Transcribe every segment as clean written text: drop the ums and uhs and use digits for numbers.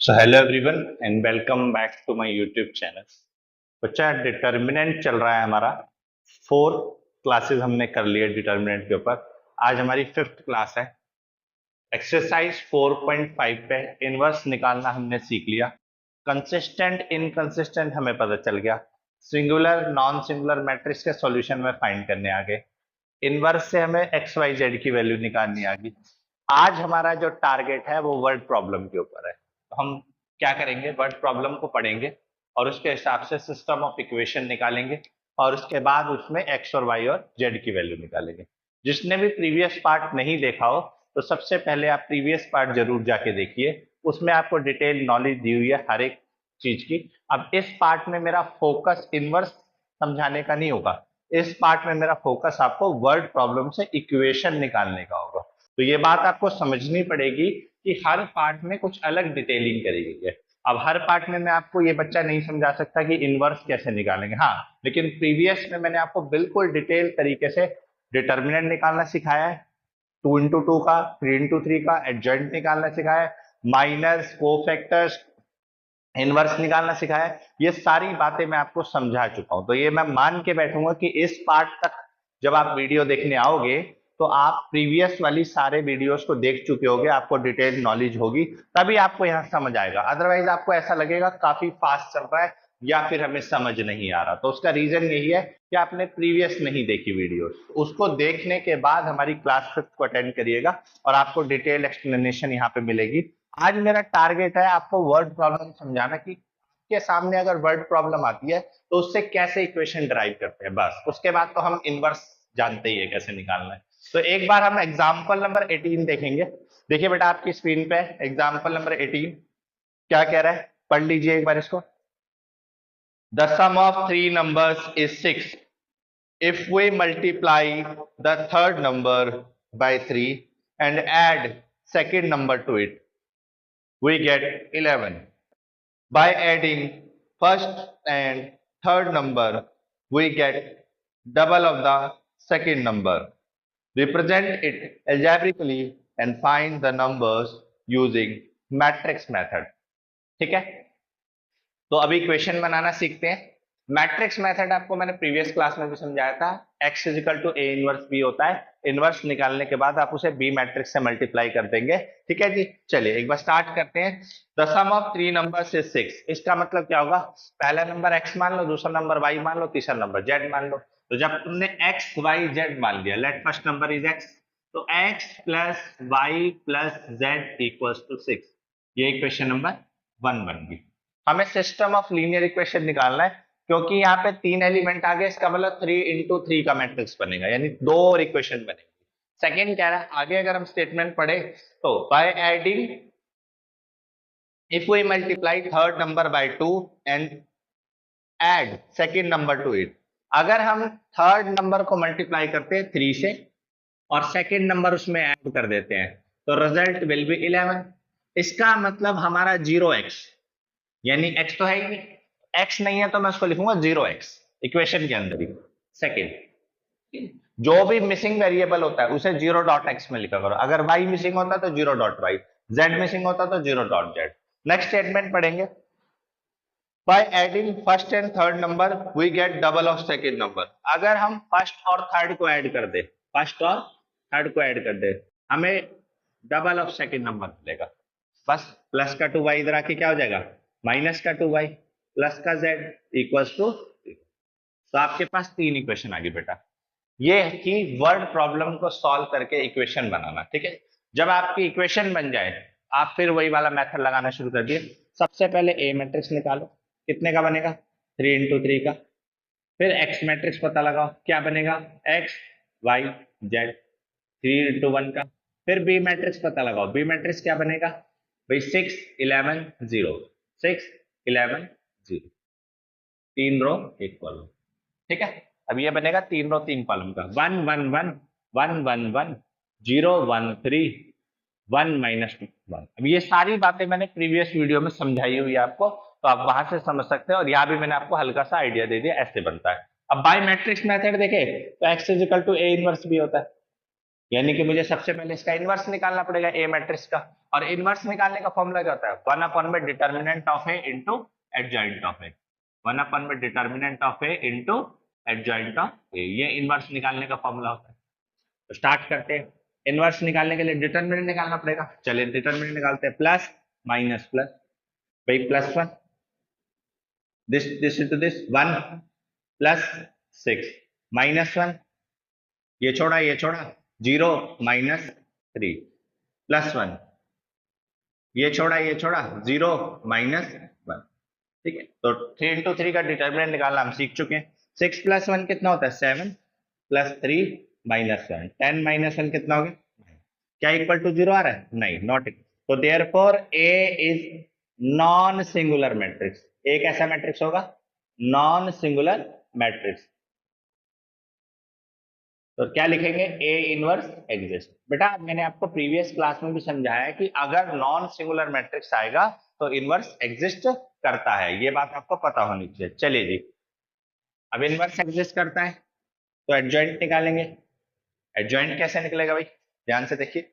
So hello everyone and welcome back to my YouTube channel. बच्चा determinant चल रहा है हमारा। 4 क्लासेस हमने कर लिए डिटर्मिनेंट के ऊपर। आज हमारी 5th क्लास है। एक्सरसाइज 4.5 पे इनवर्स निकालना हमने सीख लिया। कंसिस्टेंट इनकंसिस्टेंट हमें पता चल गया। सिंगुलर नॉन सिंगुलर मैट्रिक्स के सॉल्यूशन में फाइंड करने आ गए। इनवर्स से हमें एक्स वाई जेड की वैल्यू निकालनी आ गई। आज हमारा जो टारगेट है वो वर्ड प्रॉब्लम के ऊपर है। तो हम क्या करेंगे, वर्ड प्रॉब्लम को पढ़ेंगे और उसके हिसाब से सिस्टम ऑफ इक्वेशन निकालेंगे और उसके बाद उसमें एक्स और वाई और जेड की वैल्यू निकालेंगे। जिसने भी प्रीवियस पार्ट नहीं देखा हो तो सबसे पहले आप प्रीवियस पार्ट जरूर जाके देखिए। उसमें आपको डिटेल नॉलेज दी हुई है हर एक चीज की। अब इस पार्ट में मेरा फोकस इनवर्स समझाने का नहीं होगा। इस पार्ट में मेरा फोकस आपको वर्ड प्रॉब्लम से इक्वेशन निकालने का होगा। तो ये बात आपको समझनी पड़ेगी कि हर पार्ट में कुछ अलग डिटेलिंग करी गई है। अब हर पार्ट में मैं आपको ये बच्चा नहीं समझा सकता कि इनवर्स कैसे निकालेंगे, हाँ, लेकिन प्रीवियस में मैंने आपको बिल्कुल डिटेल तरीके से डिटर्मिनेंट निकालना सिखाया है, 2 into 2 का, 3 into 3 का, एडजॉइंट निकालना सिखाया है, माइनस कोफैक्टर्स, इनवर्स निकालना सिखाया है। ये सारी बातें मैं आपको समझा चुका हूं। तो ये मैं मान के बैठूंगा कि इस पार्ट तक जब आप वीडियो देखने आओगे तो आप प्रीवियस वाली सारे वीडियोस को देख चुके होगे, आपको डिटेल नॉलेज होगी, तभी आपको यहां समझ आएगा। अदरवाइज आपको ऐसा लगेगा काफी फास्ट चल रहा है या फिर हमें समझ नहीं आ रहा। तो उसका रीजन यही है कि आपने प्रीवियस नहीं देखी वीडियोस। उसको देखने के बाद हमारी क्लास 5th को अटेंड करिएगा और आपको डिटेल एक्सप्लेनेशन यहाँ पे मिलेगी। आज मेरा टारगेट है आपको वर्ड प्रॉब्लम समझाना कि के सामने अगर वर्ड प्रॉब्लम आती है तो उससे कैसे इक्वेशन ड्राइव करते हैं, बस। उसके बाद तो हम इनवर्स जानते ही है कैसे निकालना है। तो एक बार हम एग्जांपल नंबर 18 देखेंगे। देखिए बेटा आपकी स्क्रीन पे एग्जांपल नंबर 18 क्या कह रहा है, पढ़ लीजिए एक बार इसको। The sum of 3 numbers is 6 if we multiply the third number by 3 and add second number to it we get 11. By adding first and third number, we get double of the second number. Represent it algebraically and find the numbers using matrix method. ठीक है, तो अभी equation बनाना सीखते हैं। Matrix method आपको मैंने previous class में भी समझाया था। x is equal to A inverse B होता है। इनवर्स निकालने के बाद आप उसे बी मैट्रिक्स से मल्टीप्लाई कर देंगे। ठीक है जी, चलिए एक बार स्टार्ट करते हैं। The sum of 3 numbers is 6। इसका मतलब क्या होगा, पहला नंबर x मान लो, दूसरा नंबर y मान लो, तीसरा नंबर z मान लो। तो जब तुमने x y z मान लिया, let first number is x, तो x plus y plus z equals to 6। ये इक्वेशन नंबर 1 बन गई। हमें सिस्टम ऑफ लीनियर इक्वेशन निकालना है क्योंकि यहाँ पे 3 एलिमेंट आ गए। इसका मतलब 3 into 3 का मैट्रिक्स बनेगा, यानी 2 और इक्वेशन बनेगी। सेकेंड कह रहा है, आगे अगर हम स्टेटमेंट पढ़े तो by adding if we multiply third number by 2 and add second number to it. अगर हम थर्ड नंबर को मल्टीप्लाई करते हैं 3 से और सेकेंड नंबर उसमें ऐड कर देते हैं तो रिजल्ट विल बी 11। इसका मतलब हमारा 0x, यानी x तो है ही नहीं, x नहीं है तो मैं उसको लिखूंगा 0x इक्वेशन के अंदर ही। सेकेंड, जो भी मिसिंग वेरिएबल होता है उसे 0.x में लिखा करो। अगर y मिसिंग होता तो 0.y, z मिसिंग होता तो 0.z। नेक्स्ट स्टेटमेंट पढ़ेंगे। By adding first and third number we get double of second number. अगर हम फर्स्ट और थर्ड को ऐड कर दे, फर्स्ट और थर्ड को ऐड कर दे, हमें डबल ऑफ सेकेंड नंबर मिलेगा। बस प्लस का 2y इधर आके क्या हो जाएगा, माइनस का 2y प्लस का z इक्वल्स टू। तो आपके पास 3 इक्वेशन आ गई बेटा। ये कि वर्ड प्रॉब्लम को सॉल्व करके इक्वेशन बनाना। ठीक है, जब आपकी इक्वेशन बन जाए आप फिर वही वाला मेथड लगाना शुरू कर दिए। सबसे पहले ए मैट्रिक्स निकालो, कितने का बनेगा, 3 into 3 का। फिर एक्स मैट्रिक्स पता लगाओ, क्या बनेगा, एक्स वाई जेड, 3 into 1 का। फिर बी मैट्रिक्स पता लगाओ, बी मैट्रिक्स क्या बनेगा भाई, 6 11 0, 6 11 0, 3 रो 1 कॉलम। ठीक है, अब ये बनेगा 3 रो 3 कॉलम का। 1 1 1 1 1 1 0 1 3 1 -1। अब ये सारी बातें मैंने प्रीवियस वीडियो में समझाई हुई है आपको, तो आप वहां से समझ सकते हैं। और यहाँ भी मैंने आपको हल्का सा आइडिया दे दिया, ऐसे बनता है। अब बाय मैट्रिक्स मेथड देखे तो x is equal to A inverse भी होता है। यानी कि मुझे सबसे पहले इसका इनवर्स निकालना पड़ेगा ए मैट्रिक्स का, और इनवर्स निकालने का फॉर्मूला क्या होता है, 1 में determinant of A into adjoint of A, 1 में determinant of A into adjoint of A, ये इनवर्स निकालने का फॉर्मूला होता है। तो स्टार्ट करते हैं। इनवर्स निकालने के लिए डिटर्मिनेंट निकालना पड़ेगा, चलिए डिटर्मिनेंट निकालते हैं। प्लस माइनस प्लस, भाई +1, दिस इनटू दिस 1 प्लस 6 -1, ये छोड़ा 0 -3 +1, ये छोड़ा 0 -1, ठीक है। तो 3 into 3 का डिटर्मिनेंट निकालना हम सीख चुके हैं। 6 + 1 कितना होता है, 7 + 3 -1, 10 -1 कितना हो गया, क्या इक्वल टू 0 आ रहा है, नहीं, नॉट इक्वल। तो therefore A is non singular matrix, एक ऐसा मैट्रिक्स होगा नॉन सिंगुलर मैट्रिक्स। तो क्या लिखेंगे, ए इनवर्स एग्जिस्ट। बेटा मैंने आपको प्रीवियस क्लास में भी समझाया कि अगर नॉन सिंगुलर मैट्रिक्स आएगा तो इनवर्स एग्जिस्ट करता है, ये बात आपको पता होनी चाहिए। चलिए जी, अब इनवर्स एग्जिस्ट करता है तो एडजॉइंट निकालेंगे। एडजॉइंट कैसे निकलेगा भाई, ध्यान से देखिए।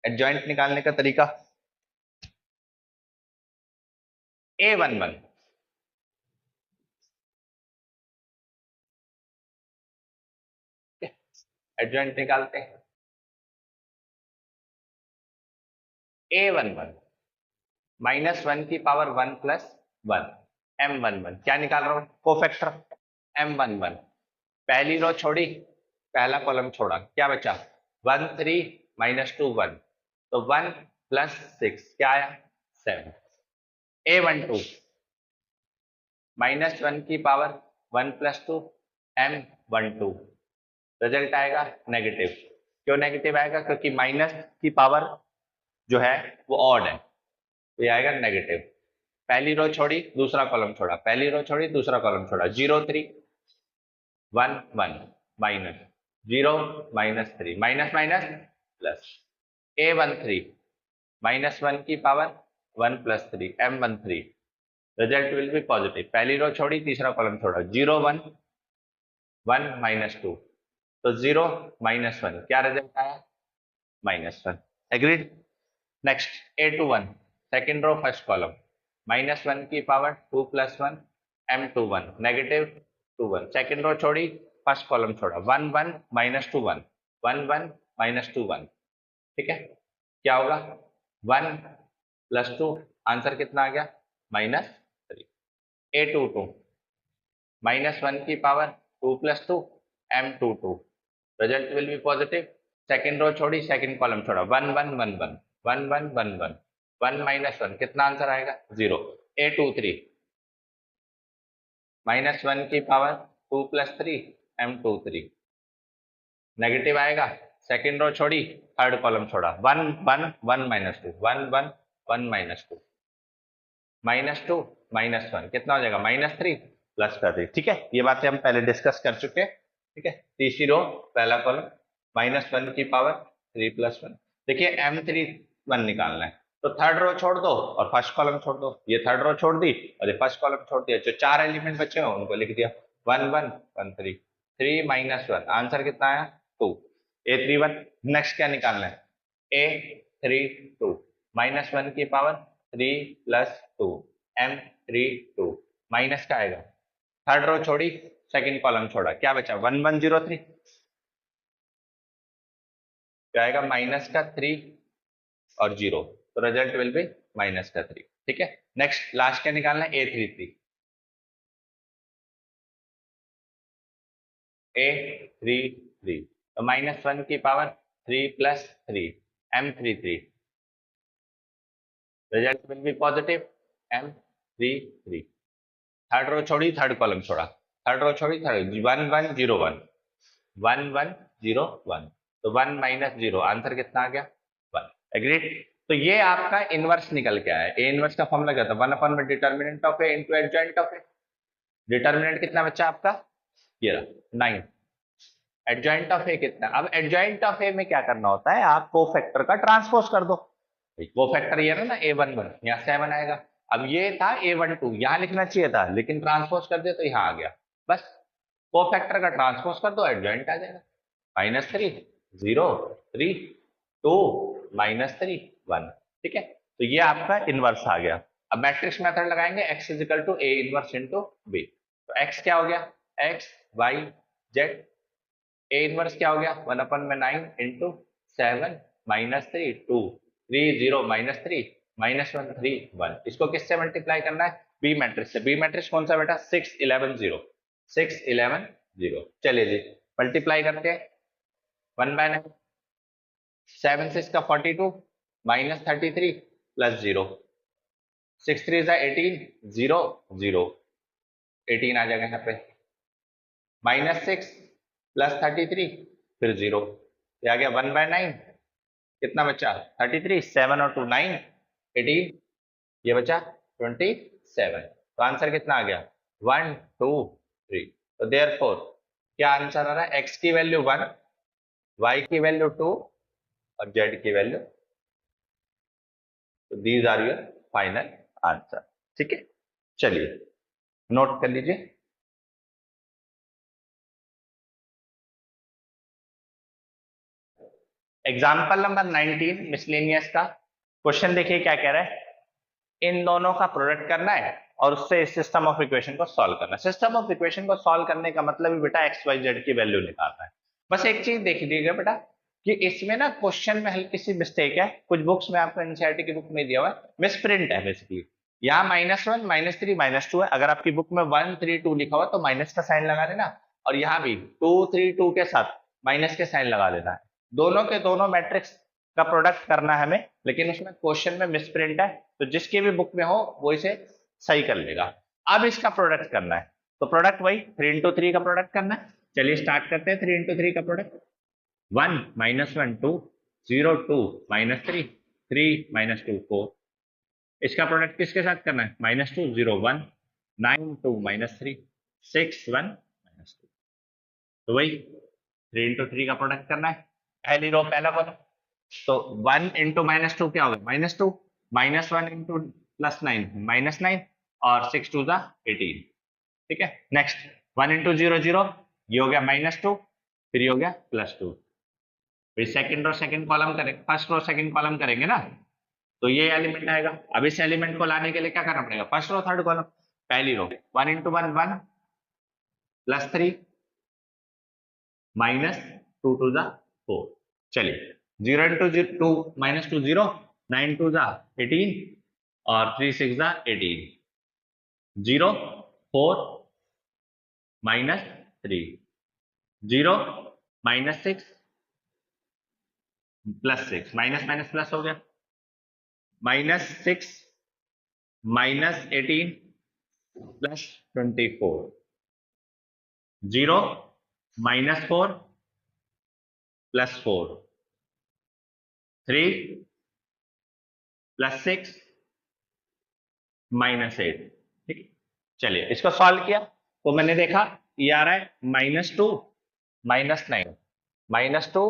एडजॉइंट निकालने का तरीका, A11 एडजॉइंट निकालते हैं। A11 -1 की पावर 1 + 1, M11 क्या निकाल रहा हूं, कोफैक्टर M11। पहली रो छोड़ी, पहला कॉलम छोड़ा, क्या बचा 1 3 -2 1, तो 1 + 6 क्या आया 7। A12 -1 की पावर 1 + 2 M12, रिजल्ट आएगा नेगेटिव। क्यों नेगेटिव आएगा, क्योंकि माइनस की पावर जो है वो ऑड है, तो ये आएगा नेगेटिव। पहली रो छोड़ी दूसरा कॉलम छोड़ा, पहली रो छोड़ी दूसरा कॉलम छोड़ा, 0 3 1 1 minus 0 -3 minus minus plus. A13 -1 की power 1 + 3 M13, result will be positive. पहली रो छोड़ी तीसरा कॉलम छोड़ा, 0 1 1 -2, तो 0 -1 क्या रिजल्ट आया -1। Agreed. Next A21 second row first column, -1 की power 2 + 1 M21 negative 2 1, second row छोड़ी फर्स्ट कॉलम छोड़ा, 1 1 -2 1 1 1 -2 1, ठीक है। क्या होगा 1 + 2, आंसर कितना आ गया -3। A22 -1 की power 2 + 2 M22, result will be positive. Second row छोड़ी सेकेंड कॉलम छोड़ा, 1 1 1 1 1 1 1 1 1 -1, कितना आंसर आएगा 0। A23 -1 की पावर 2 + 3 M23, नेगेटिव आएगा। सेकेंड रो छोड़ी थर्ड कॉलम छोड़ा, 1 1 1 -2 1 1 1 -2 -2 -1 कितना हो जाएगा -3 प्लस का 3, ठीक है। ये बातें हम पहले डिस्कस कर चुके हैं, ठीक है। तीसरी रो पहला कॉलम -1 की पावर 3 + 1, देखिए M31 निकालना है, तो थर्ड रो छोड़ दो और फर्स्ट कॉलम छोड़ दो। ये थर्ड रो छोड़ दी और ये फर्स्ट कॉलम छोड़ दिया, जो 4 एलिमेंट बचे हैं उनको लिख दिया 1 1 1 3 3 -1, आंसर कितना आया 2। A31 नेक्स्ट क्या निकालना है, A32 -1 की पावर 3 + 2 M32, माइनस का आएगा। थर्ड रो छोड़ी सेकंड कॉलम छोड़ा, क्या बचा 1 1 0 3, क्या आएगा -3 और 0, तो रिजल्ट विल बी -3, ठीक है। नेक्स्ट लास्ट क्या निकालना है, A33 तो -1 की power 3 + 3 M33, result will be positive M33। Third row छोड़ी थर्ड कॉलम छोड़ा, थर्ड रो छोड़ी थर्ड 1 1 0 1 1 1 0 1, तो 1 - 0, आंसर कितना आ गया 1। एग्रीड। तो ये आपका इनवर्स निकल के आया। ए इनवर्स का फॉर्मूला क्या था, 1 determinant of A into adjoint of A. Determinant कितना बचा आपका, ये रहा 9, एडजॉइंट ऑफ ए कितना। अब एडजॉइंट ऑफ ए में क्या करना होता है, आप कोफैक्टर का ट्रांसपोज कर दो। कोफैक्टर ये ना A11, यहाँ 7 आएगा। अब ये था A12, यहाँ लिखना चाहिए था लेकिन ट्रांसपोज कर दिया तो यहाँ आ गया, बस कोफैक्टर का ट्रांसपोज कर दो एडजॉइंट आ जाएगा -3 0 3 2 -3 1। ठीक है, तो ये आपका इनवर्स आ गया। अब मैट्रिक्स मेथड लगाएंगे, x is equal to A inverse into B. तो x क्या हो गया, x y z। A inverse क्या हो गया, 1/9 इंटू 7 -3 2 3 0 -3 -1 3 1। इसको किससे मल्टीप्लाई करना है, बी मैट्रिक्स से। बी मैट्रिक्स कौन सा बेटा, 6 11 0 6 11 0। चलिए जी मल्टीप्लाई करते हैं, 1/9 7 6 का 42 -33 प्लस 0 6 3 18 0 0 18 आ जाएगा यहाँ पे, -6 प्लस 33 फिर 0, ये आ गया 1/9। कितना बचा 33, 7 और 2 9 18, ये बचा 27। तो आंसर कितना आ गया 1 2 3। तो देयरफॉर क्या आंसर आ रहा है, x की वैल्यू 1, y की वैल्यू 2 और z की वैल्यू। तो these are your final answer. ठीक है, चलिए नोट कर लीजिए। एग्जाम्पल नंबर 19 मिसलेनियस का क्वेश्चन देखिए क्या कह रहा है, इन दोनों का प्रोडक्ट करना है और उससे इस सिस्टम ऑफ इक्वेशन को सॉल्व करना है। सिस्टम ऑफ इक्वेशन को सॉल्व करने का मतलब ही बेटा एक्स वाई जेड की वैल्यू निकालना है। बस एक चीज देख लीजिएगा बेटा कि इसमें ना क्वेश्चन में हल्की सी मिस्टेक है, कुछ बुक्स में आपको एनसीईआरटी की बुक में दिया हुआ है, मिसप्रिंट है बेसिकली। यहाँ -1 -3 -2 है, अगर आपकी बुक में 1 3 2 लिखा हुआ तो माइनस का साइन लगा देना, और यहाँ भी 2 3 2 के साथ माइनस के साइन लगा देना है। दोनों के दोनों मैट्रिक्स का प्रोडक्ट करना है हमें, लेकिन उसमें क्वेश्चन में मिसप्रिंट है, तो जिसके भी बुक में हो वो इसे सही कर लेगा। अब इसका प्रोडक्ट करना है, तो प्रोडक्ट वही 3 into 3 का प्रोडक्ट करना है। चलिए स्टार्ट करते हैं 3 into 3 का प्रोडक्ट। 1 -1 2 0 2 -3 3 -2 4। इसका प्रोडक्ट किसके साथ करना है, -2 0 1 9 2 -3 6 1 -2। तो वही 3 into 3 का प्रोडक्ट करना है, पहली रो पहला कॉलम। तो 1 into -2 क्या होगा, -2 -1 into +9 -9 और 6 2 18। ठीक है, नेक्स्ट 1 into 0 0, ये हो गया -2, फिर ये हो गया +2। फिर सेकंड रो सेकंड कॉलम करेंगे, फर्स्ट रो सेकंड कॉलम करेंगे ना, तो ये एलिमेंट आएगा। अब इस एलिमेंट को लाने के लिए क्या करना पड़ेगा, फर्स्ट रो थर्ड कॉलम। पहली रो 1 into 1 1 +3 -2 2 4। चलिए 0 into 2 -2 0 9 2 18 और 3 6 18 0 4 -3 0 -6 +6 माइनस माइनस प्लस हो गया, -6 -18 +24 0 -4 +4 3 +6 -8। ठीक है, चलिए इसको सॉल्व किया तो मैंने देखा ये आ रहा है -2 -9 -2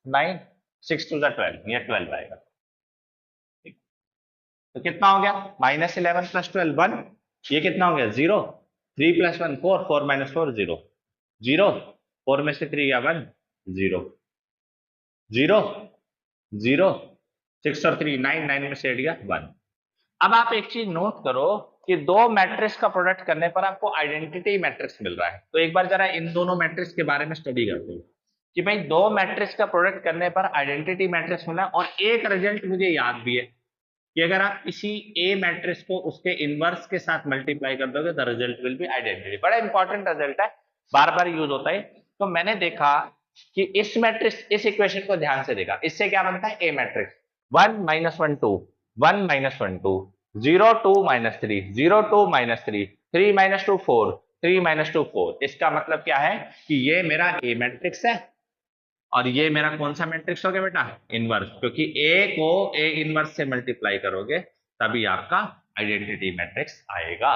-9 6 2 12, ये 12 आएगा। ठीक, तो कितना हो गया -11 + 12 1, ये कितना हो गया 0 3 + 1 4 4 - 4 0 0 4 में से 3 गया 1 0 0 0 6 और 3 9 9 में से 8 गया 1। अब आप एक चीज नोट करो कि दो मैट्रिक्स का प्रोडक्ट करने पर आपको आइडेंटिटी मैट्रिक्स मिल रहा है। तो एक बार जरा इन दोनों मैट्रिक्स के बारे में स्टडी करते हैं कि भाई दो मैट्रिक्स का प्रोडक्ट करने पर आइडेंटिटी मैट्रिक्स मिला, और एक रिजल्ट मुझे याद भी है कि अगर आप किसी ए मैट्रिक्स को उसके इनवर्स के साथ मल्टीप्लाई कर दोगे the result will B identity. बड़ा इंपॉर्टेंट रिजल्ट है, बार बार यूज होता है। तो मैंने देखा कि इस मैट्रिक्स, इस इक्वेशन को ध्यान से देखा, इससे क्या बनता है ए मैट्रिक्स 1 -1 2 1 -1 2 0 2 -3 0 2 -3 3 -2 4 3 -2 4। इसका मतलब क्या है कि ये मेरा ए मैट्रिक्स है और ये मेरा कौन सा मैट्रिक्स हो गया बेटा, इनवर्स, क्योंकि ए को ए इनवर्स से मल्टीप्लाई करोगे तभी आपका आइडेंटिटी मैट्रिक्स आएगा।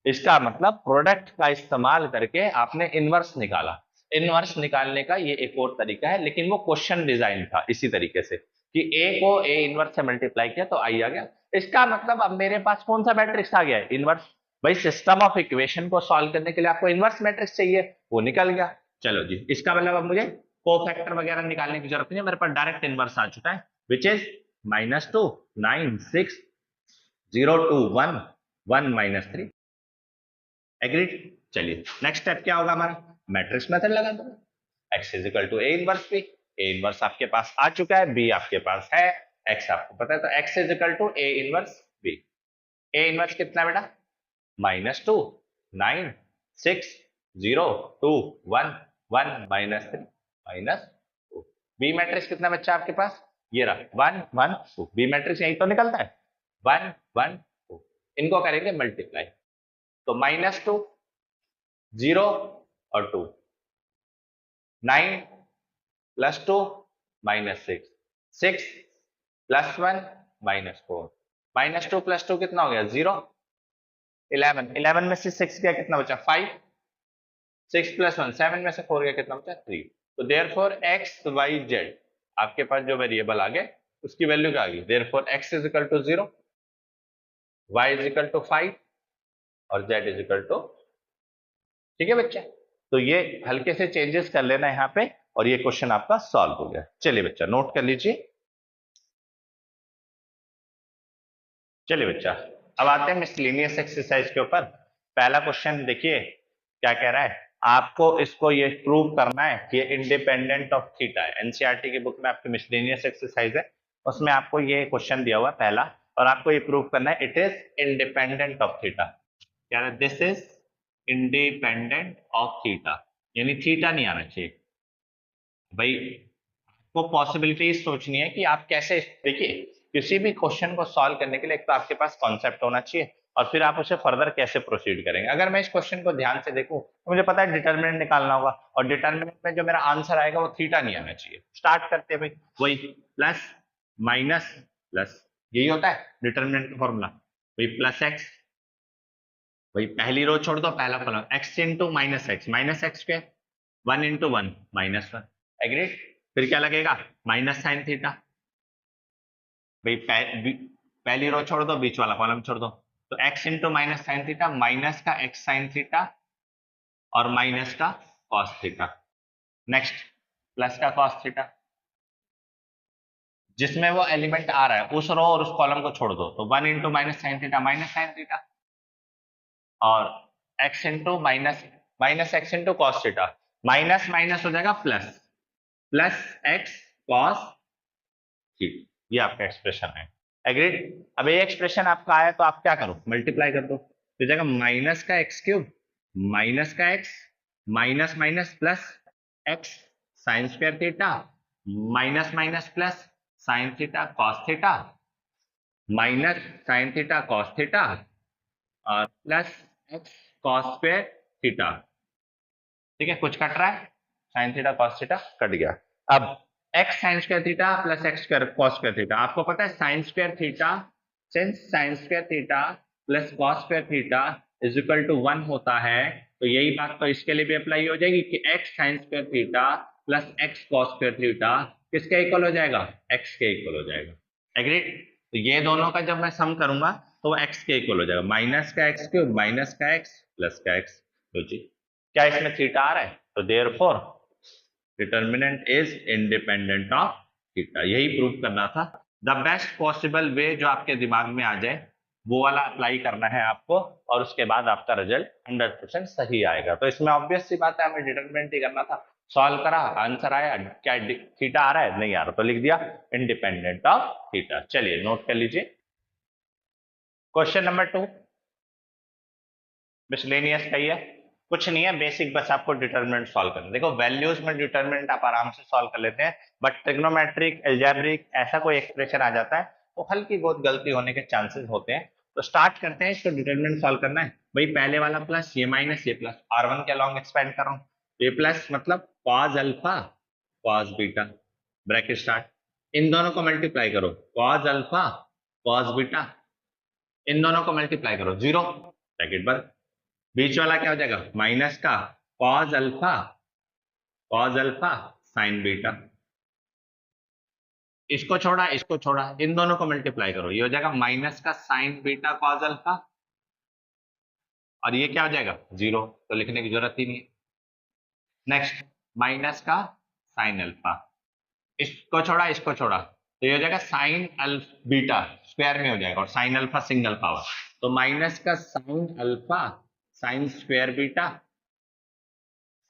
इसका मतलब प्रोडक्ट का इस्तेमाल करके आपने इनवर्स निकाला। इनवर्स निकालने का ये एक और तरीका है, लेकिन वो क्वेश्चन डिजाइन था इसी तरीके से कि ए को ए इनवर्स से मल्टीप्लाई किया तो आई आ गया। इसका मतलब अब मेरे पास कौन सा मैट्रिक्स आ गया है, इनवर्स। भाई सिस्टम ऑफ इक्वेशन को सॉल्व करने के लिए आपको इनवर्स मैट्रिक्स चाहिए, वो निकल गया। चलो जी, इसका मतलब अब मुझे कोफैक्टर वगैरह निकालने की जरूरत नहीं है, मेरे पास डायरेक्ट इनवर्स आ चुका है, विच इज -2 9 6 0 2 1 1 -3। एग्रीड। चलिए नेक्स्ट स्टेप क्या होगा हमारा, मैट्रिक्स मेथड लगा दो। x is equal to A inverse B, A inverse आपके पास आ चुका है, बी आपके पास है, x आपको पता है, तो x is equal to A inverse B. A inverse कितना बेटा, -2 9 6 0 2 1 1 -3 -2। बी मैट्रिक्स कितना बच्चा आपके पास, ये रहा 1 1 2। बी मैट्रिक्स यही तो निकलता है 1 1 2। इनको करेंगे मल्टीप्लाई, तो -2 0 और 2 9 + 2 -6 6 + 1 -4 -2 + 2 कितना हो गया 0 11 11 में से 6 गया कितना बचा 5 6 + 1 7 में से 4 गया कितना बचा 3। तो देयरफॉर x y z आपके पास जो वेरिएबल आ गए उसकी वैल्यू क्या आ गई, therefore x is equal to 0 y is equal to 5 और z इज इक्वल टू, ठीक है बच्चा। तो ये हल्के से चेंजेस कर लेना यहाँ पे और ये क्वेश्चन आपका सॉल्व हो गया। चलिए बच्चा नोट कर लीजिए। चलिए बच्चा अब आते हैं मिसलेनियस एक्सरसाइज के ऊपर। पहला क्वेश्चन देखिए क्या कह रहा है, आपको इसको ये प्रूव करना है कि ये इंडिपेंडेंट ऑफ थीटा है। एनसीईआरटी की बुक में आपकी मिसलेनियस एक्सरसाइज है, उसमें आपको ये क्वेश्चन दिया हुआ है पहला, और आपको ये प्रूव करना है it is independent of theta. क्या है, this is independent of theta, यानी थीटा नहीं आना चाहिए। भाई को पॉसिबिलिटी सोचनी है कि आप कैसे, देखिए किसी भी क्वेश्चन को सॉल्व करने के लिए एक तो आपके पास कॉन्सेप्ट होना चाहिए और फिर आप उसे फर्दर कैसे प्रोसीड करेंगे। अगर मैं इस क्वेश्चन को ध्यान से देखूं तो मुझे पता है डिटर्मिनेंट निकालना होगा और डिटर्मिनेंट में जो मेरा आंसर आएगा वो थीटा नहीं आना चाहिए। स्टार्ट करते हैं भाई, वही प्लस माइनस प्लस, यही होता है डिटर्मिनेंट का फॉर्मूला। भाई प्लस एक्स, भाई पहली रो छोड़ दो पहला column, x into minus x square 1 into 1 -1। Agreed. फिर क्या लगेगा माइनस साइन थीटा, भाई पहली रो छोड़ दो बीच वाला कॉलम छोड़ दो, तो x into minus sine theta, minus का x साइन थीटा और माइनस का कॉस थीटा। नेक्स्ट प्लस का कॉस थीटा, जिसमें वो एलिमेंट आ रहा है उस रो और उस कॉलम को छोड़ दो, तो 1 into minus sine theta minus sine theta और x into minus x into cos theta, minus minus हो जाएगा plus, plus x cos theta. ये आपका एक्सप्रेशन है। एग्रीड। अब ये एक्सप्रेशन आपका आया तो आप क्या करो, मल्टीप्लाई कर दो, तो जाएगा माइनस का एक्स क्यूब माइनस का x minus minus plus x sine square theta minus minus plus sine theta cos theta minus sine theta cos theta और plus x cos square theta. ठीक है, कुछ कट रहा है, sine theta cos theta cut गया। अब x sine square theta plus x square cos square theta, आपको पता है sine square theta since sine square theta plus cos square theta is equal to 1 होता है, तो यही बात तो इसके लिए भी अप्लाई हो जाएगी कि x sine square theta plus x cos square theta किसके इक्वल हो जाएगा, x के इक्वल हो जाएगा। एग्रीड। तो ये दोनों का जब मैं सम करूंगा तो वो x के इक्वल हो जाएगा, माइनस का एक्स क्यूब माइनस का एक्स प्लस का एक्स। तो जी क्या इसमें थीटा आ रहा है, तो therefore determinant is independent of theta. यही प्रूव करना था। द बेस्ट पॉसिबल वे जो आपके दिमाग में आ जाए वो वाला अप्लाई करना है आपको, और उसके बाद आपका रिजल्ट 100% सही आएगा। तो इसमें ऑब्वियस सी बात है हमें डिटर्मिनेंट ही करना था, सॉल्व करा आंसर आया, क्या थीटा आ रहा है, नहीं आ रहा, तो लिख दिया इंडिपेंडेंट ऑफ थीटा। चलिए नोट कर लीजिए। क्वेश्चन नंबर 2 मिसलेनियस का ही है, कुछ नहीं है, बेसिक बस आपको डिटरमिनेंट सॉल्व करना। देखो वैल्यूज में डिटरमिनेंट आप आराम से सॉल्व कर लेते हैं, बट ट्रिग्नोमेट्रिक अलजेब्रिक ऐसा कोई एक्सप्रेशन आ जाता है तो हल्की बहुत गलती होने के चांसेस होते हैं। तो स्टार्ट करते हैं, इसको डिटरमिनेंट सॉल्व करना है। भाई पहले वाला प्लस ये माइनस ये प्लस, R1 के अलॉन्ग एक्सपेंड कर रहा हूँ, ये प्लस मतलब cos alpha cos beta bracket start, इन दोनों को मल्टीप्लाई करो, cos अल्फा cos बीटा, इन दोनों को मल्टीप्लाई करो 0 ब्रैकेट बंद, बीच वाला क्या हो जाएगा माइनस का cos अल्फा साइन बीटा, इसको छोड़ा इन दोनों को मल्टीप्लाई करो, ये हो जाएगा माइनस का साइन बीटा cos अल्फा और ये क्या हो जाएगा 0, तो लिखने की जरूरत ही नहीं है। नेक्स्ट माइनस का साइन अल्फा, इसको छोड़ा इसको छोड़ा तो ये हो जाएगा साइन अल्फा बीटा स्क्वायर में हो जाएगा, और साइन अल्फा सिंगल पावर, तो माइनस का sine alpha sign square beta,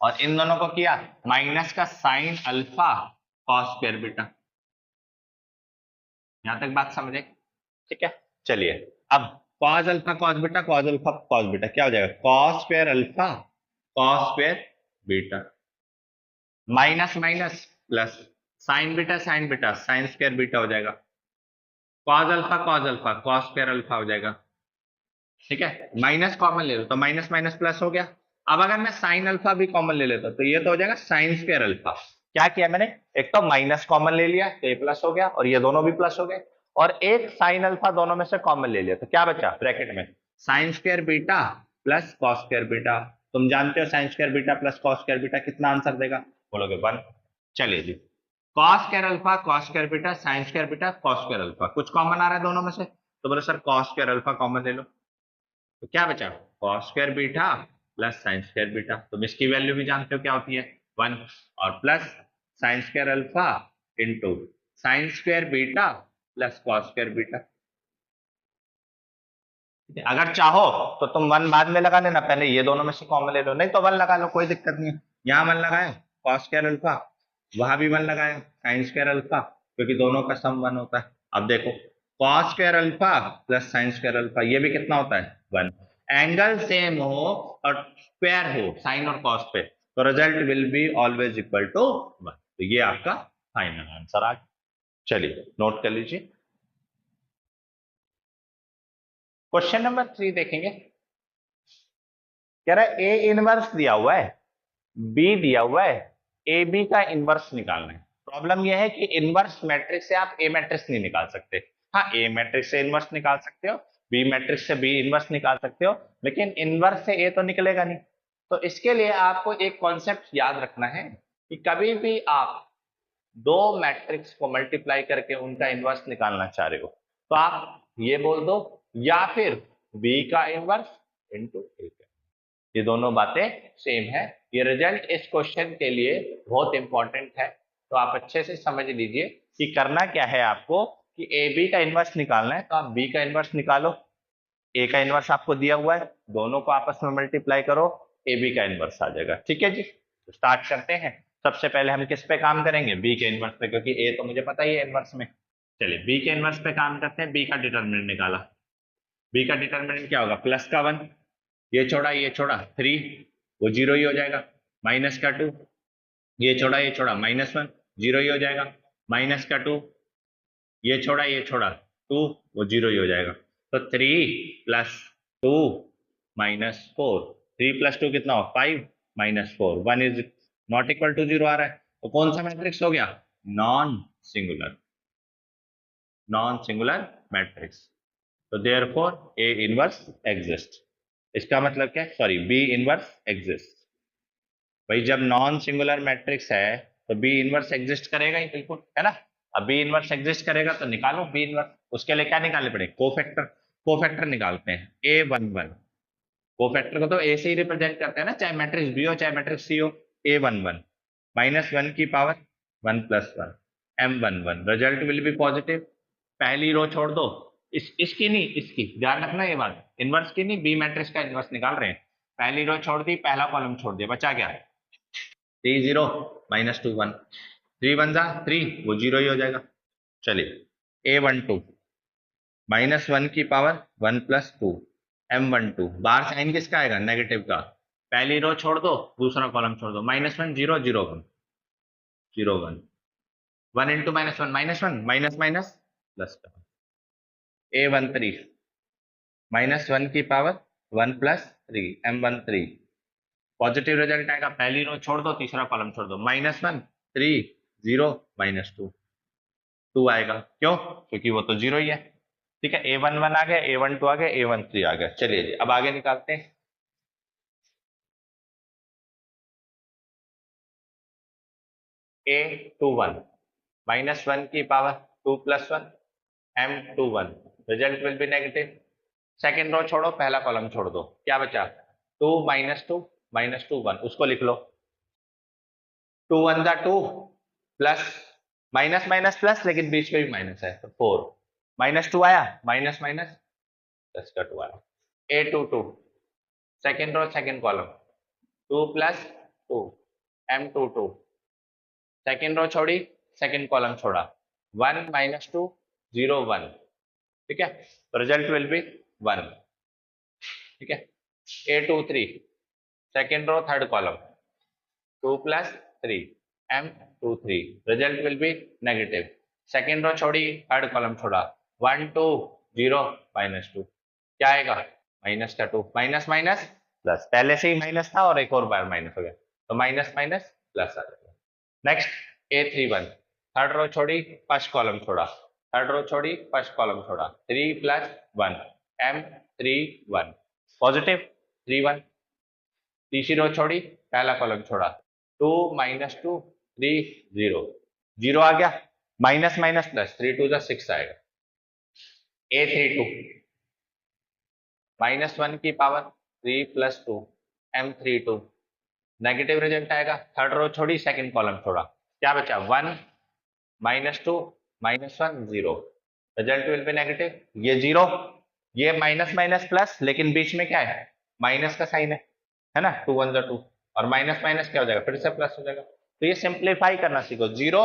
और इन दोनों को किया माइनस का sine alpha cos square beta. यहां तक बात समझे? ठीक है, चलिए अब cos alpha cos beta cos alpha cos beta क्या हो जाएगा, cos square alpha cos square beta, minus minus plus sign beta sine square beta हो जाएगा, cos alpha cos square alpha हो जाएगा। ठीक है, माइनस कॉमन ले लो तो माइनस माइनस प्लस हो गया। अब अगर मैं साइन अल्फा भी कॉमन ले लेता तो ये तो हो जाएगा साइन स्क्वायर अल्फा। क्या किया मैंने, एक तो माइनस कॉमन ले लिया तो ये प्लस हो गया, और ये दोनों भी प्लस हो गए, और एक साइन अल्फा दोनों में से कॉमन ले लिया तो क्या बचा ब्रैकेट में, sine square beta plus cos square beta. तुम जानते हो sine square beta plus cos square beta कितना आंसर देगा, बोलोगे 1। चलिए जी, cos square alpha cos square beta sine square beta cos square alpha, कुछ कॉमन आ रहा है दोनों में से, तो बोलो sir cos square alpha common ले लो, तो क्या बचा cos square beta plus sine square beta, तुम इसकी वैल्यू भी जानते हो क्या होती है 1, और plus sine square alpha into sine square beta plus cos square beta. अगर चाहो तो तुम 1 बाद में लगा लेना, पहले ये दोनों में से कॉमन ले लो, नहीं तो 1 लगा लो, कोई दिक्कत नहीं है। यहाँ 1 लगाए कॉस स्क्वायर अल्फा, वहां भी 1 लगाए साइन स्क्वायर अल्फा, क्योंकि दोनों का सम 1 होता है। अब देखो cos square alpha plus sine square alpha, ये भी कितना होता है 1। एंगल सेम हो और स्क्वायर हो साइन और कॉस पे, तो result will be always equal to 1। तो ये आपका फाइनल आंसर आ गया। चलिए नोट कर लीजिए। क्वेश्चन नंबर 3 देखेंगे। कह रहा है ए इनवर्स दिया हुआ है, बी दिया हुआ है, ए बी का इनवर्स निकालना है। प्रॉब्लम यह है कि इनवर्स मैट्रिक्स से आप ए मैट्रिक्स नहीं निकाल सकते। हाँ, ए मैट्रिक्स से इनवर्स निकाल सकते हो, बी मैट्रिक्स से बी इनवर्स निकाल सकते हो, लेकिन इनवर्स से ए तो निकलेगा नहीं। तो इसके लिए आपको एक कॉन्सेप्ट याद रखना है कि कभी भी आप दो मैट्रिक्स को मल्टीप्लाई करके उनका इनवर्स निकालना चाह रहे हो तो आप ये बोल दो या फिर बी का इनवर्स इंटू ए का, ये दोनों बातें सेम है। ये रिजल्ट इस क्वेश्चन के लिए बहुत इंपॉर्टेंट है, तो आप अच्छे से समझ लीजिए कि करना क्या है आपको कि ए बी का इनवर्स निकालना है, तो आप बी का इनवर्स निकालो, ए का इनवर्स आपको दिया हुआ है, दोनों को आपस में मल्टीप्लाई करो, ए बी का इनवर्स आ जाएगा। ठीक है जी, तो स्टार्ट करते हैं। सबसे पहले हम किस पे काम करेंगे, बी के इनवर्स पे, क्योंकि ए तो मुझे पता ही है इनवर्स में। चलिए बी के इनवर्स पे काम करते हैं। बी का डिटर्मिनेंट निकाला, बी का डिटर्मिनेंट क्या होगा, प्लस का 1, ये छोड़ा 3, वो 0 ही हो जाएगा, माइनस का 2, ये छोड़ा -1, 0 ही हो जाएगा, माइनस का 2, ये छोड़ा 2, वो 0 ही हो जाएगा। तो 3 + 2 - 4, 3 + 2 कितना हो 5 - 4, 1 इज नॉट इक्वल टू 0 आ रहा है, तो कौन सा मैट्रिक्स हो गया, नॉन सिंगुलर मैट्रिक्स। तो देयरफॉर ए इनवर्स एग्जिस्ट। इसका मतलब क्या है, सॉरी बी इनवर्स एग्जिस्ट। भाई जब नॉन सिंगुलर मैट्रिक्स है तो बी इनवर्स एग्जिस्ट करेगा ही, बिल्कुल है ना। अब बी इनवर्स एग्जिस्ट करेगा तो निकालो बी इनवर्स। उसके लिए क्या निकालने पड़ेगा, कोफैक्टर निकालते हैं A11। कोफैक्टर को तो ए से ही रिप्रेजेंट करते हैं ना, चाहे मैट्रिक्स बी हो चाहे मैट्रिक्स सी हो। A11 -1 की power 1 + 1 M11, result will be positive. पहली रो छोड़ दो, इसकी नहीं, इसकी ध्यान रखना, ये बात इनवर्स की नहीं, बी मैट्रिक्स का इनवर्स निकाल रहे हैं। पहली रो छोड़ दी, पहला कॉलम छोड़ दिया, बचा क्या 3 0 -2 1, 3 1 3, वो 0 ही हो जाएगा। चलिए A12 -1 की पावर 1 + 2 M12, बाहर साइन किसका आएगा, नेगेटिव का। पहली रो छोड़ दो, दूसरा कॉलम छोड़ दो, -1 0 0 1 0 1, 1 × -1 -1 माइनस प्लस का। A13 -1 की पावर 1 + 3 M13, पॉजिटिव रिजल्ट आएगा। पहली रो छोड़ दो, तीसरा कॉलम छोड़ दो, -1 3 0 -2 2 आएगा, क्यों, क्योंकि वो तो 0 ही है। ठीक है, A11 आ गया, A12 आ गया, A13 आ गया। चलिए जी अब आगे निकालते हैं। A21 -1 की power 2 + 1 M21, result will be negative. Second row छोड़ो, पहला कॉलम छोड़ दो, क्या बचा 2 - 2 -2 1, उसको लिख लो। 2 1 2, प्लस माइनस माइनस प्लस, लेकिन बीच में भी माइनस है तो 4 -2 आया, माइनस माइनस प्लस का 2 आया। A22 second row second column 2 + 2 M22 second row छोड़ी सेकेंड कॉलम छोड़ा 1 - 2 0 1, ठीक है, तो रिजल्ट विल बी 1, ठीक है। A23 second row third column 2 + 3 M23 result will be negative. Second row छोड़ी थर्ड कॉलम छोड़ा 1 2 0 -2, क्या आएगा माइनस का 2, माइनस माइनस प्लस, पहले से ही माइनस था और एक और बार माइनस हो गया तो माइनस माइनस प्लस आ जाएगा। नेक्स्ट A31 थर्ड रो छोड़ी फर्स्ट कॉलम छोड़ा, थर्ड रो छोड़ी फर्स्ट कॉलम छोड़ा 3 + 1 M31 पॉजिटिव 3 1, तीसरी रो छोड़ी पहला कॉलम छोड़ा 2 - 2 3 0 0 आ गया, माइनस माइनस प्लस 3 2 6 आएगा। A32 -1 की पावर 3 + 2 M32 नेगेटिव रिजल्ट आएगा। थर्ड रो छोड़ी सेकंड कॉलम छोड़ा, क्या बचा 1 -2 -1 0, रिजल्ट विल बी नेगेटिव। ये 0, ये माइनस माइनस प्लस, लेकिन बीच में क्या है माइनस का साइन है ना, 2 1 2, और माइनस माइनस क्या हो जाएगा फिर से प्लस हो जाएगा। तो ये सिंप्लीफाई करना सीखो, 0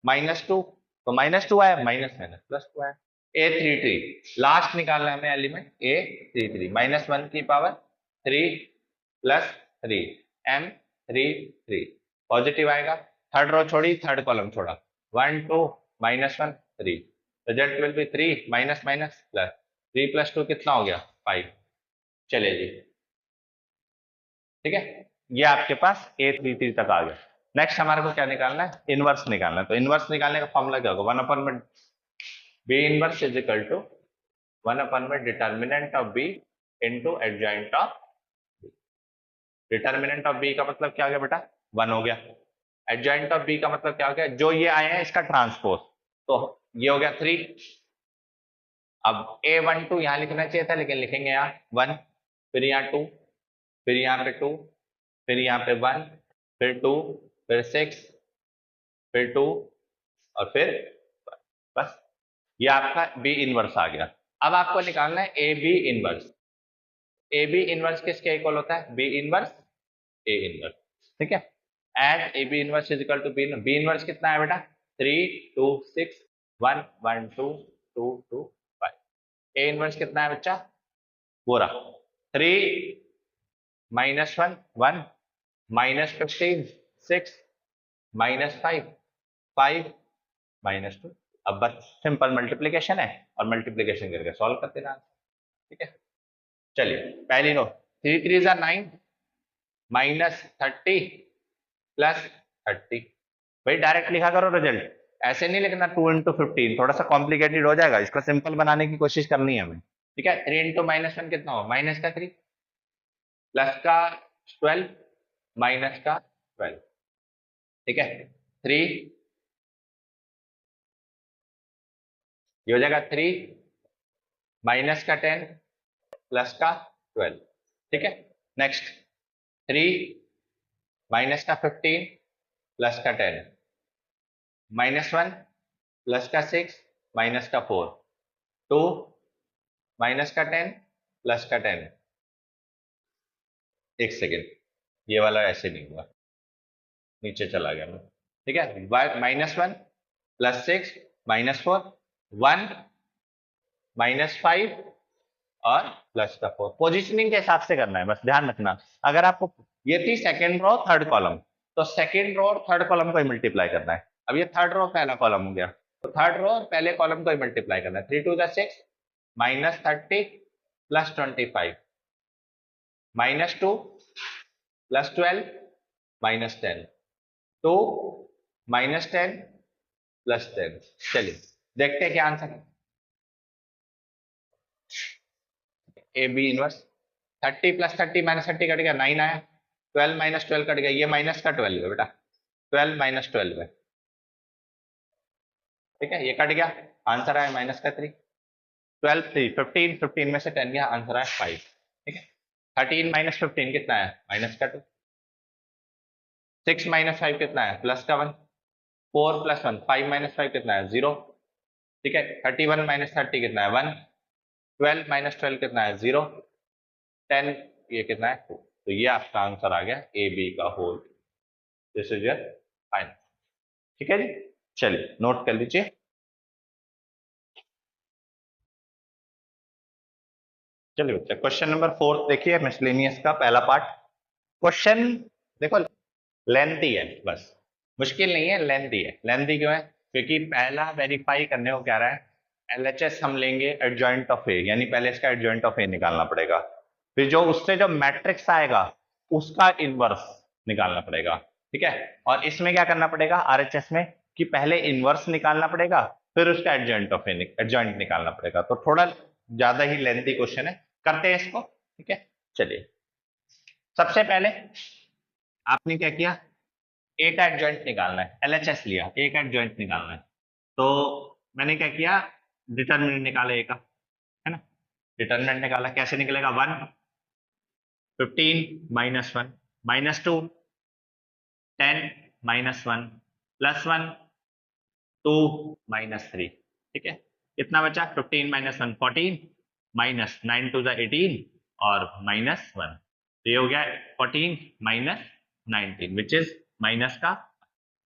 -2 तो -2 आया, माइनस माइनस प्लस 2 आया। A33 लास्ट निकालना है हमें एलिमेंट A33 -1 की पावर 3 + 3 M33 पॉजिटिव आएगा। थर्ड रो छोड़ी थर्ड कॉलम छोड़ा 1 2 -1 3, result will B 3 minus minus plus 3 + 2 कितना हो गया 5। चलिए जी, ठीक है, ये आपके पास A33 तक आ गया। नेक्स्ट हमारे को क्या निकालना है, इनवर्स निकालना है। तो इनवर्स निकालने का फॉर्मूला क्या होगा, 1/में B inverse is equal to 1/में determinant of B into adjoint of B। Determinant of B का मतलब क्या हो गया बेटा 1 हो गया, एडजॉइंट ऑफ B का मतलब क्या हो गया, जो ये आए हैं इसका ट्रांसपोज, तो ये हो गया 3। अब A12 यहाँ लिखना चाहिए था लेकिन लिखेंगे यहाँ 1, फिर यहाँ 2, फिर यहाँ पे 2, फिर यहाँ पे 1, फिर 2, फिर 6, फिर 2 और फिर 1। बस ये आपका बी इनवर्स आ गया। अब आपको निकालना है A B inverse. A B inverse किसके इक्वल होता है, बी इनवर्स ए इनवर्स, ठीक है। And A B inverse is equal to B inverse कितना है बेटा 3 2 6 1 1 2 2 2 5। ए इनवर्स कितना है बच्चा, वो रहा 3 -1 1 -15 6 -5 5 -2। अब बस सिंपल मल्टीप्लीकेशन है और मल्टीप्लीकेशन करके सॉल्व करते रहना, ठीक है। चलिए पहली नो 3 3 9 -30 + 30, भाई डायरेक्ट लिखा करो रिजल्ट, ऐसे नहीं लिखना 2 × 15, थोड़ा सा कॉम्प्लिकेटेड हो जाएगा, इसको सिंपल बनाने की कोशिश करनी है हमें, ठीक है। 3 × -1 कितना हो, माइनस का 3 प्लस का 12 माइनस का 12, ठीक है। 3 ये हो जाएगा 3 माइनस का 10 प्लस का 12, ठीक है। नेक्स्ट 3 माइनस का 15 प्लस का 10 -1 प्लस का 6 माइनस का 4 2 माइनस का 10 प्लस का 10। एक सेकेंड, ये वाला ऐसे नहीं हुआ, नीचे चला गया मैं, ठीक है। -1 + 6 -4 1 -5 और प्लस का 4, पोजिशनिंग के हिसाब से करना है, बस ध्यान रखना। अगर आपको ये थी सेकेंड रो थर्ड कॉलम, तो सेकेंड रो और थर्ड कॉलम को ही मल्टीप्लाई करना है। अब ये थर्ड रो पहला कॉलम हो गया, तो थर्ड रो और पहले कॉलम को ही मल्टीप्लाई करना है। 3 2 6 -30 + 25 -2 + 12 -10 2 -10 + 10। चलिए देखते हैं क्या आंसर है। ए बी इनवर्स 30 + 30 -30 कट गया 9 आया, 12 - 12 कट गया, ये माइनस का 12 है बेटा, 12 - 12 है, ठीक है, ये कट गया, आंसर आया माइनस का 3। 12 3 15 15 में से 10 गया, आंसर आया 5, ठीक है। 13 - 15 कितना है, माइनस का 2। 6 - 5 कितना है, प्लस का 1। 4 प्लस 1, 5 माइनस 5 कितना है 0, ठीक है। 31 माइनस 30 कितना है 1, 12 माइनस 12 कितना है 0, 10 ये कितना है 2। तो ये आपका आंसर आ गया ए बी का whole. This is your final, ठीक है जी। चलिए नोट कर लीजिए। चलिए बच्चा क्वेश्चन नंबर 4 देखिए, मिसलेनियस का पहला पार्ट। क्वेश्चन देखो लेंथी है, बस मुश्किल नहीं है, लेंथी है। लेंथी क्यों है? क्योंकि पहला वेरीफाई करने को क्या रहा है, एलएचएस हम लेंगे एडजॉइंट ऑफ ए, यानी पहले इसका एडजॉइंट ऑफ ए निकालना पड़ेगा, फिर जो उससे जो मैट्रिक्स आएगा उसका इनवर्स निकालना पड़ेगा, ठीक है। और इसमें क्या करना पड़ेगा आरएचएस में, कि पहले इनवर्स निकालना पड़ेगा फिर उसका एडजॉइंट ऑफ ए एडजॉइंट निकालना पड़ेगा। तो थोड़ा ज्यादा ही लेंथी क्वेश्चन है, करते हैं इसको, ठीक है। चलिए सबसे पहले आपने क्या किया, ए का एडजॉइंट निकालना है, एलएचएस लिया, ए का एडजॉइंट निकालना है। तो मैंने क्या किया, डिटरमिनेंट निकाला ए का, है ना। डिटरमिनेंट निकाला, कैसे निकलेगा 1, 15 minus 1 minus 2, 10 minus 1 plus 1 2 minus 3, ठीक है। कितना बचा 15 माइनस 1 14 माइनस 9 टू द 18 और माइनस 1, तो ये हो गया 14 माइनस 19 विच इज माइनस का।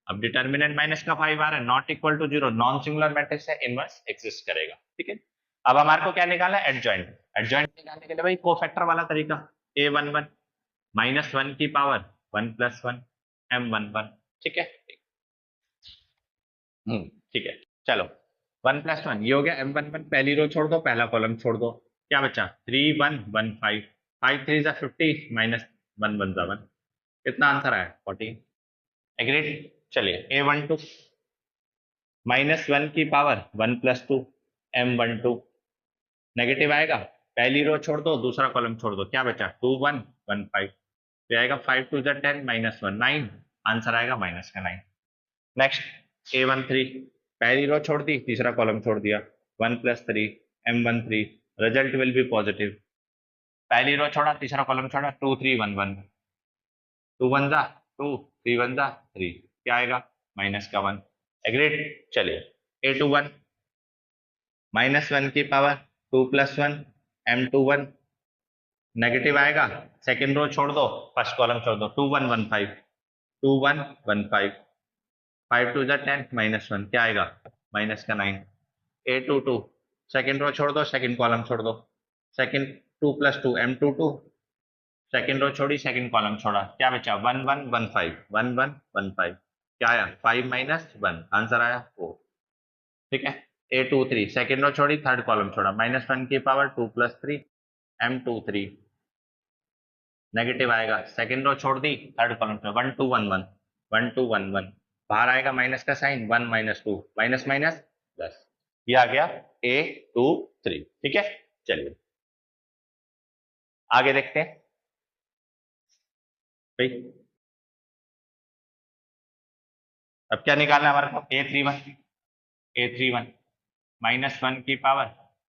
अब डिटर्मिनेंट माइनस का 5 आ रहा है, not equal to 0, non singular matrix है, इनवर्स एग्जिस्ट करेगा, ठीक है। अब हमारे को क्या निकालना है, एडजॉइंट। एडजॉइंट निकालने के लिए भाई कोफैक्टर वाला तरीका, a11 माइनस 1 की पावर 1 प्लस 1 m11, ठीक है। ठीक है, चलो 1 प्लस 1 ये हो गया m11, पहली रो छोड़ दो, पहला कॉलम छोड़ दो, क्या बचा 3 1 1 5, 5 3 50 माइनस 1 1 1, कितना आंसर आया 14, एग्रीड। चलिए a12 माइनस 1 की पावर 1 प्लस 2 m12, नेगेटिव आएगा, पहली रो छोड़ दो दूसरा कॉलम छोड़ दो, क्या बचा 2 1 1 5, तो आएगा 5 2 10 माइनस 1 9, आंसर आएगा माइनस का 9। नेक्स्ट a13 पहली रो छोड़ दी तीसरा कॉलम छोड़ दिया, 1 plus 3 m13, result will be positive, पहली रो छोड़ा तीसरा कॉलम छोड़ा 2 3 1 1, 2 1 जा 2 3 1 जा 3, क्या आएगा माइनस का 1, एग्रीड। चलिए a21 माइनस 1 की पावर 2 प्लस 1 m21, नेगेटिव आएगा, सेकेंड रो छोड़ दो फर्स्ट कॉलम छोड़ दो, 2 1 1 5 2 1 1 5, 5 2 10 माइनस 1, क्या आएगा माइनस का 9, a22 सेकेंड रो छोड़ दो सेकेंड कॉलम छोड़ दो, second 2 plus 2 m22, second row छोड़ी सेकेंड कॉलम छोड़ा, क्या बचा 1 1 1 5 1 1 1 5, क्या आया 5 माइनस 1, आंसर आया 4, ठीक है। a23 सेकेंड रो छोड़ी थर्ड कॉलम छोड़ा, माइनस 1 की पावर 2 प्लस 3 m23, नेगेटिव आएगा, सेकेंड रो छोड़ दी थर्ड कॉलम छोड़ा 1 2 1 1 1 2 1 1, बाहर आएगा माइनस का sign 1 minus 2 minus minus plus, ये आ गया a23, ठीक है। चलिए आगे देखते हैं भाई, अब क्या निकालना है हमारे को, a31 माइनस 1 की power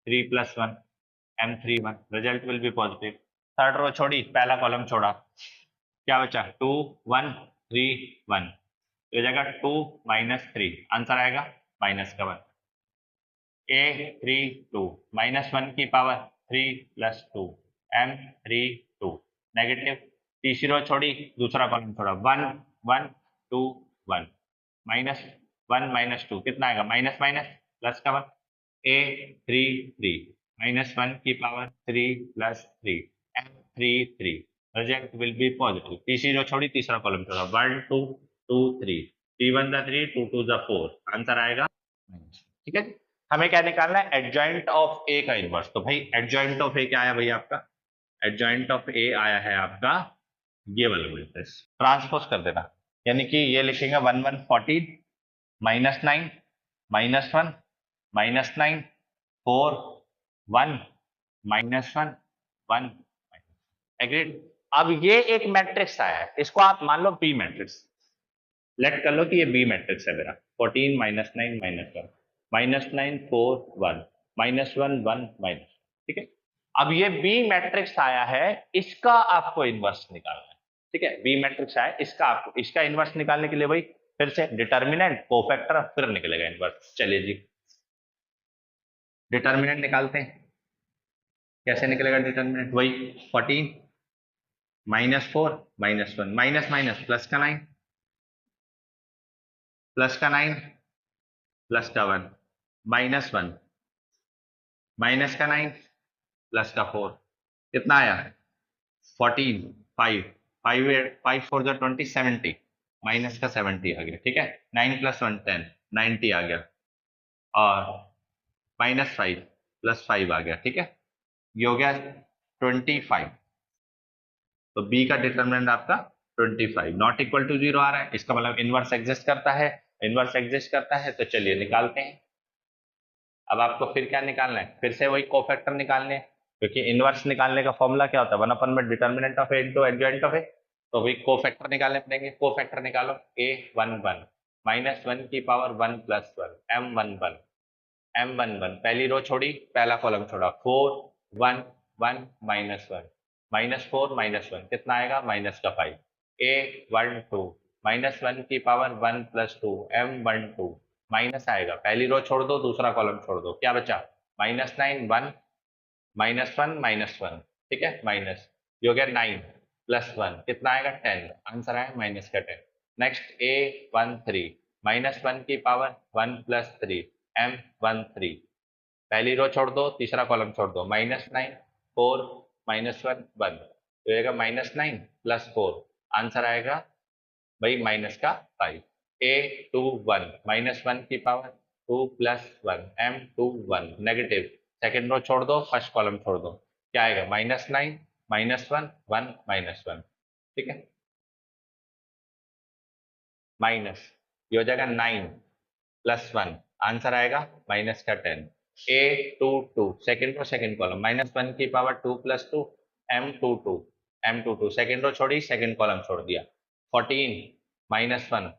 3 plus 1 m31, result will be positive, third row छोड़ी पहला कॉलम छोड़ा, क्या बचा 2 1 3 1, तो जगह 2 माइनस 3, आंसर आएगा माइनस का 1, a32 माइनस 1 की पावर 3 प्लस 2 m32, नेगेटिव, तीसरी रो छोड़ी दूसरा कॉलम छोड़ा 1 1 2 1, माइनस 1 माइनस 2 कितना आएगा माइनस माइनस प्लस का 1, a33 माइनस 1 की power 3 plus 3 m33, result will be positive, तीसरी रो छोड़ी तीसरा कॉलम छोड़ा 1 2 2 3, 3 1 3 2 2 4, आंसर आएगा माइनस, ठीक है। हमें क्या निकालना है, एडजॉइंट ऑफ ए का इनवर्स। तो भाई एडजॉइंट ऑफ ए क्या आया भैया आपका, एडजॉइंट ऑफ ए आया है आपका ये वाला मैट्रिक्स, ट्रांसपोज कर देना, यानी कि ये लिखेंगे 1 1 14 minus 9 minus 1 minus 9 4 1 minus 1 1, agreed. अब ये एक मैट्रिक्स आया है, इसको आप मान लो बी मैट्रिक्स, लेट कर लो कि ये बी मैट्रिक्स है मेरा, 14 minus 9 minus 1 minus 9 4 1 minus 1 1 minus, ठीक है। अब ये बी मैट्रिक्स आया है, इसका आपको इनवर्स निकालना है, ठीक है। बी मैट्रिक्स आया, इसका आपको इसका इनवर्स निकालने के लिए भाई फिर से डिटर्मिनेंट, कोफैक्टर, फिर निकलेगा इनवर्स। चलिए जी डिटर्मिनेंट निकालते हैं। कैसे निकलेगा डिटर्मिनेंट? वही 14 -4 -1 माइनस माइनस प्लस का 9 प्लस का 9 प्लस का 1 -1 माइनस का 9 प्लस का 4 कितना आया? 14 5 5 5 4 जो 20 70 माइनस का 70 आ गया। ठीक है 9 + 1 10 90 आ गया और -5 + 5 आ गया। ठीक है ये हो गया 25। तो बी का डिटरमिनेंट आपका 25 नॉट इक्वल टू 0 आ रहा है, इसका मतलब इनवर्स एग्जिस्ट करता है। इनवर्स एग्जिस्ट करता है तो चलिए निकालते हैं। अब आपको फिर क्या निकालना है? फिर से वही कोफैक्टर निकालने हैं, क्योंकि इनवर्स निकालने का फॉर्मूला क्या होता है? 1 में determinant of A into adjoint of A. तो वही कोफैक्टर निकालने पड़ेंगे। कोफैक्टर निकालो a11 -1 की पावर 1 + 1 m11 पहली रो छोड़ी पहला कॉलम छोड़ा 4 1 1 -1 -4 -1 कितना आएगा? माइनस का 5 a12 -1 की पावर 1 + 2 m12 माइनस आएगा पहली रो छोड़ दो दूसरा कॉलम छोड़ दो क्या बचा? -9 1 -1 -1 ठीक है माइनस ये हो गया 9 + 1 कितना आएगा? 10 आंसर आया माइनस का 10। नेक्स्ट a13 -1 की पावर 1 + 3 m13 पहली रो छोड़ दो तीसरा कॉलम छोड़ दो -9 4 -1 1 तो आएगा -9 + 4 आंसर आएगा भाई माइनस का 5। a21 -1 की पावर 2 + 1 m21 नेगेटिव सेकेंड रो छोड़ दो फर्स्ट कॉलम छोड़ दो क्या आएगा? -9 -1 1 -1 ठीक है माइनस ये हो जाएगा 9 + 1 आंसर आएगा माइनस का 10। a22 second row second column -1 की पावर 2 + 2 m22 सेकेंड रो छोड़ी सेकेंड कॉलम छोड़ दिया 14 -1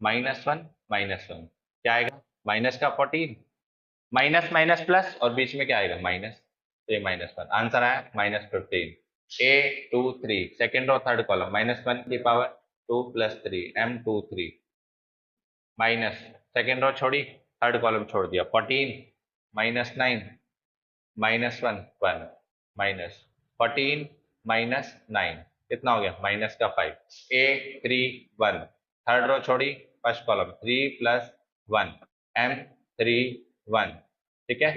-1 क्या आएगा? माइनस का 14 माइनस माइनस प्लस और बीच में क्या आएगा? माइनस तो ये -1 आंसर आया -15। a23 second row third column -1 की power 2 + 3 m23 minus second row छोड़ी थर्ड कॉलम छोड़ दिया 14 -9 -1 1 माइनस 14 -9 कितना हो गया? माइनस का 5 a31 थर्ड रो छोड़ी फर्स्ट कॉलम 3 + 1 m31 ठीक है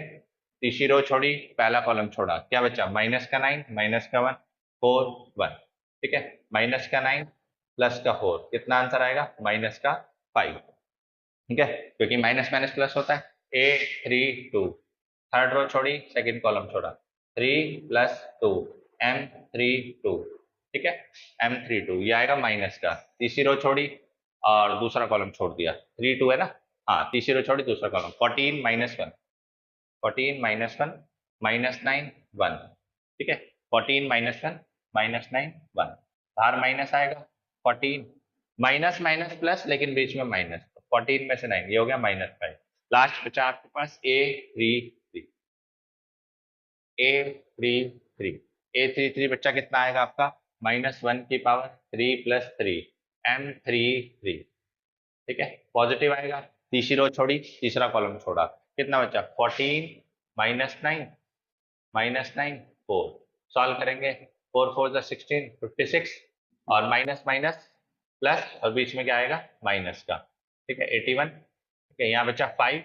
तीसरी रो छोड़ी पहला कॉलम छोड़ा क्या बचा? माइनस का 9 माइनस का 1 4 1 ठीक है माइनस का 9 प्लस का 4 कितना आंसर आएगा? माइनस का 5 ठीक है क्योंकि माइनस माइनस प्लस होता है। a32 थर्ड रो छोड़ी सेकंड कॉलम छोड़ा 3 + 2 m32 ठीक है m32 ये आएगा माइनस का तीसरी रो छोड़ी और दूसरा कॉलम छोड़ दिया 3 2 है ना हाँ तीसरी रो छोड़ी दूसरा कॉलम 14 -1 14 -1 -9 1 ठीक है 14 -1 -9 1 बाहर माइनस आएगा 14 माइनस माइनस प्लस लेकिन बीच में माइनस 14 में से 9 ये हो गया -5 लास्ट बचा आपके पास a33 a33 बच्चा कितना आएगा आपका? -1 की पावर 3 + 3 m33 ठीक है पॉजिटिव आएगा तीसरी रो छोड़ी तीसरा कॉलम छोड़ा कितना बचा? 14 -9 4 सॉल्व करेंगे 4 4 16 56 और माइनस माइनस प्लस और बीच में क्या आएगा? माइनस का ठीक है 81 ठीक है यहाँ बचा 5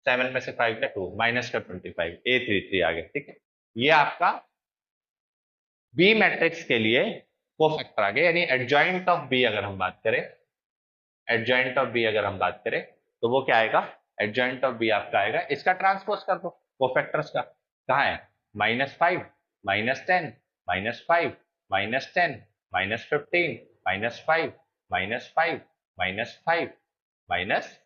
7 में से 5 का 2 माइनस का 25 a33 आ गया ठीक है ये आपका बी मैट्रिक्स के लिए कोफैक्टर आ गया यानी एडजॉइंट ऑफ बी अगर हम बात करें एडजॉइंट ऑफ बी अगर हम बात करें तो वो क्या आएगा? एडजॉइंट ऑफ बी आपका आएगा इसका ट्रांसपोज कर दो कोफैक्टर्स का कहाँ है? -5 -10 -5 -10 -15 -5 -5 -5 -25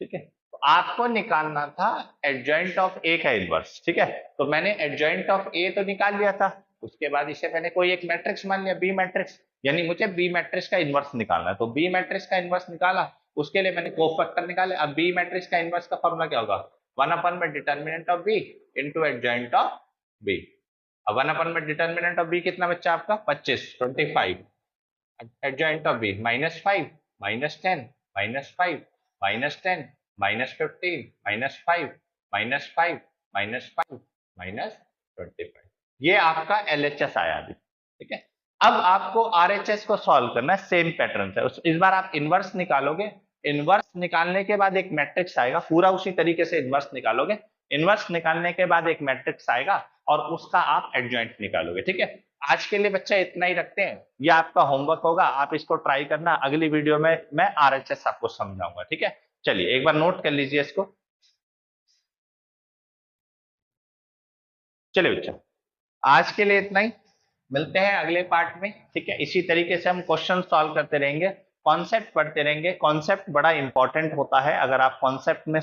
ठीक है तो आपको निकालना था एडजॉइंट ऑफ ए का इनवर्स ठीक है तो मैंने एडजॉइंट ऑफ ए तो निकाल लिया था उसके बाद इसे मैंने कोई एक मैट्रिक्स मान लिया बी मैट्रिक्स यानी मुझे बी मैट्रिक्स का इनवर्स निकालना है तो बी मैट्रिक्स का इनवर्स निकाला उसके लिए मैंने कोफैक्टर निकाले। अब बी मैट्रिक्स का इनवर्स का फॉर्मूला क्या होगा? 1 में determinant of B into adjoint of B. अब 1 में डिटर्मिनेंट ऑफ बी कितना बच्चा आपका? 25 25 एडजॉइंट ऑफ बी -5 -10 -5 -10 -15 -5 -5 -5 -25। ये आपका LHS आया अभी, ठीक है। अब आपको RHS को सॉल्व करना है सेम पैटर्न से। इस बार आप इनवर्स निकालोगे, इनवर्स निकालने के बाद एक मैट्रिक्स आएगा, पूरा उसी तरीके से इनवर्स निकालोगे। इनवर्स निकालने के बाद एक मैट्रिक्स आएगा और उसका आप एडजॉइंट निकालोगे, ठीक है। आज के लिए बच्चा इतना ही रखते हैं, ये आपका होमवर्क होगा, आप इसको ट्राई करना। अगली वीडियो में मैं RHS आपको समझाऊंगा, ठीक है। चलिए एक बार नोट कर लीजिए इसको। चलिए बच्चा, आज के लिए इतना ही, मिलते हैं अगले पार्ट में, ठीक है। इसी तरीके से हम क्वेश्चन सॉल्व करते रहेंगे, कॉन्सेप्ट पढ़ते रहेंगे। कॉन्सेप्ट बड़ा इंपॉर्टेंट होता है, अगर आप कॉन्सेप्ट में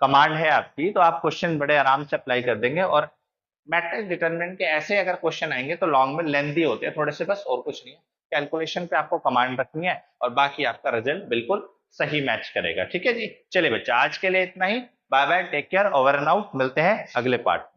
कमांड है आपकी तो आप क्वेश्चन बड़े आराम से अप्लाई कर देंगे। और मैट्रिक्स डिटरमिनेंट के ऐसे अगर क्वेश्चन आएंगे तो लॉन्ग में लेंथी होते हैं थोड़े से, बस और कुछ नहीं है। कैलकुलेशन पे आपको कमांड रखनी है और बाकी आपका रिजल्ट बिल्कुल सही मैच करेगा, ठीक है जी। चलिए बच्चा, आज के लिए इतना ही। Bye bye, take care, over and out. मिलते हैं अगले पार्ट।